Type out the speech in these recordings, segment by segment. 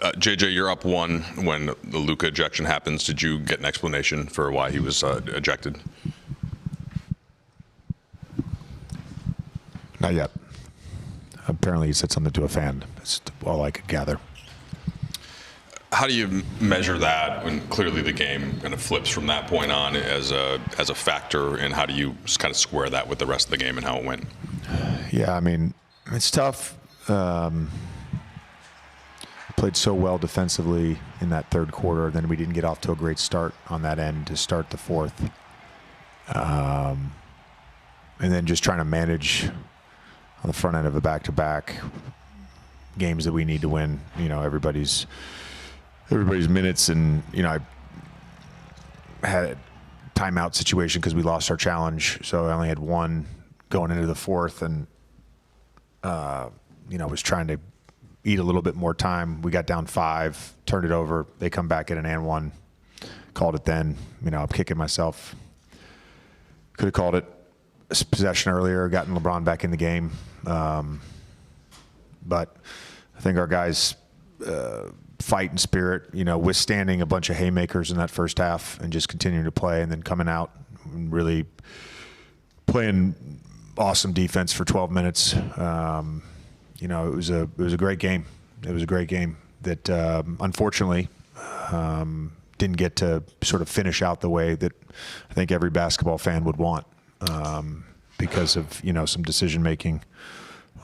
JJ, you're up one when the Luka ejection happens. Did you get an explanation for why he was ejected? Not yet. Apparently he said something to a fan. That's all I could gather. How do you measure that when clearly the game kind of flips from that point on as a factor, and how do you just kind of square that with the rest of the game and how it went? Yeah, I mean, it's tough. Played so well defensively in that third quarter, then we didn't get off to a great start on that end to start the fourth. And then just trying to manage on the front end of a back-to-back games that we need to win. You know, everybody's minutes, and you know, I had a timeout situation because we lost our challenge, so I only had one going into the fourth, and you know, was trying to eat a little bit more time. We got down 5, turned it over. They come back at an and one, called it then. You know, I'm kicking myself. Could have called it possession earlier, gotten LeBron back in the game. But I think our guys fight and spirit, you know, withstanding a bunch of haymakers in that first half and just continuing to play, and then coming out and really playing awesome defense for 12 minutes. You know, it was a great game. It was a great game that unfortunately didn't get to sort of finish out the way that I think every basketball fan would want, because of, you know, some decision making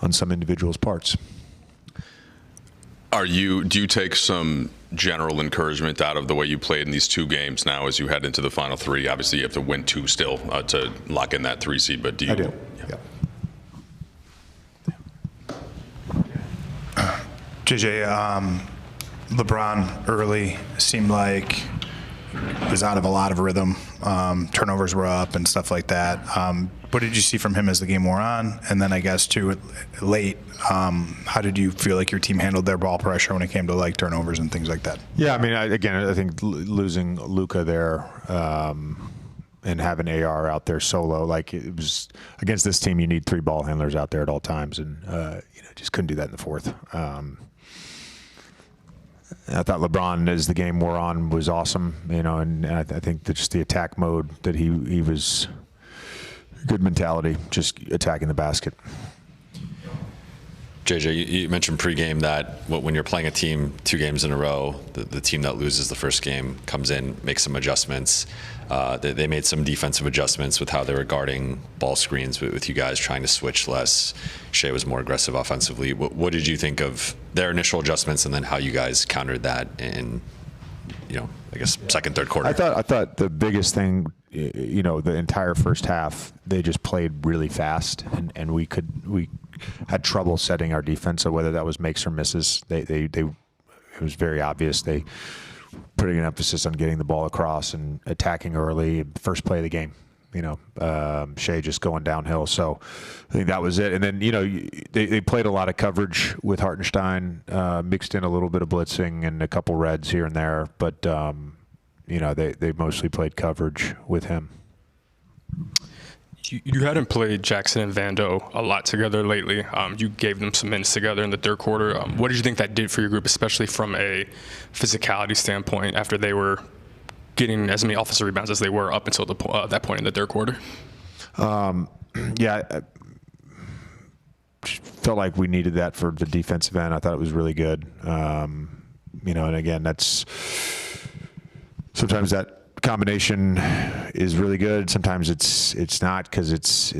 on some individuals' parts. Do you take some general encouragement out of the way you played in these 2 games now as you head into the final 3? Obviously, you have to win 2 still to lock in that 3 seed, but do you? I do. Yeah. JJ, LeBron early seemed like he was out of a lot of rhythm. Turnovers were up and stuff like that. What did you see from him as the game wore on? And then I guess too, late, how did you feel like your team handled their ball pressure when it came to like turnovers and things like that? Yeah, I mean, I think losing Luka there and having AR out there solo, like, it was against this team, you need 3 ball handlers out there at all times, and you know, just couldn't do that in the fourth. I thought LeBron, as the game wore on, was awesome, you know, and I think that just the attack mode that he was good mentality, just attacking the basket. JJ, you mentioned pregame that when you're playing a team 2 games in a row, the team that loses the first game comes in, makes some adjustments. They made some defensive adjustments with how they were guarding ball screens with you guys trying to switch less. Shea was more aggressive offensively. What did you think of their initial adjustments, and then how you guys countered that in, you know, I guess second, third quarter? I thought the biggest thing, you know, the entire first half, they just played really fast, and we had trouble setting our defense. So whether that was makes or misses, it was very obvious. They putting an emphasis on getting the ball across and attacking early. First play of the game, you know, Shea just going downhill. So I think that was it. And then, you know, they played a lot of coverage with Hartenstein, mixed in a little bit of blitzing and a couple reds here and there. But, you know, they mostly played coverage with him. You hadn't played Jackson and Vando a lot together lately. You gave them some minutes together in the third quarter. What did you think that did for your group, especially from a physicality standpoint, after they were getting as many offensive rebounds as they were up until that point in the third quarter? Yeah, I felt like we needed that for the defensive end. I thought it was really good. You know, and again, that's sometimes that combination is really good. Sometimes it's not, because it's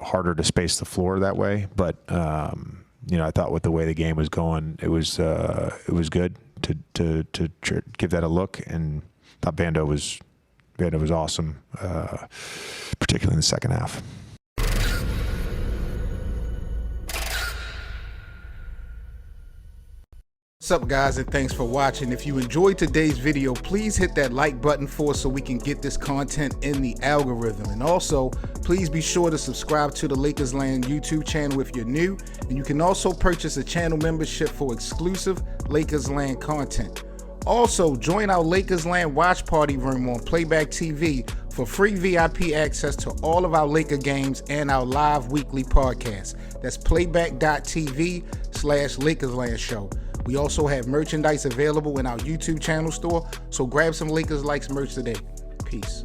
harder to space the floor that way. But you know, I thought with the way the game was going, it was good to give that a look, and thought Vando was awesome, particularly in the second half. What's up, guys, and thanks for watching. If you enjoyed today's video, please hit that like button for us so we can get this content in the algorithm. And also, please be sure to subscribe to the Lakers Land YouTube channel if you're new. And you can also purchase a channel membership for exclusive Lakers Land content. Also, join our Lakers Land watch party room on Playback TV for free VIP access to all of our Laker games and our live weekly podcast. That's playback.tv/LakersLand show. We also have merchandise available in our YouTube channel store, so grab some Lakers Likes merch today. Peace.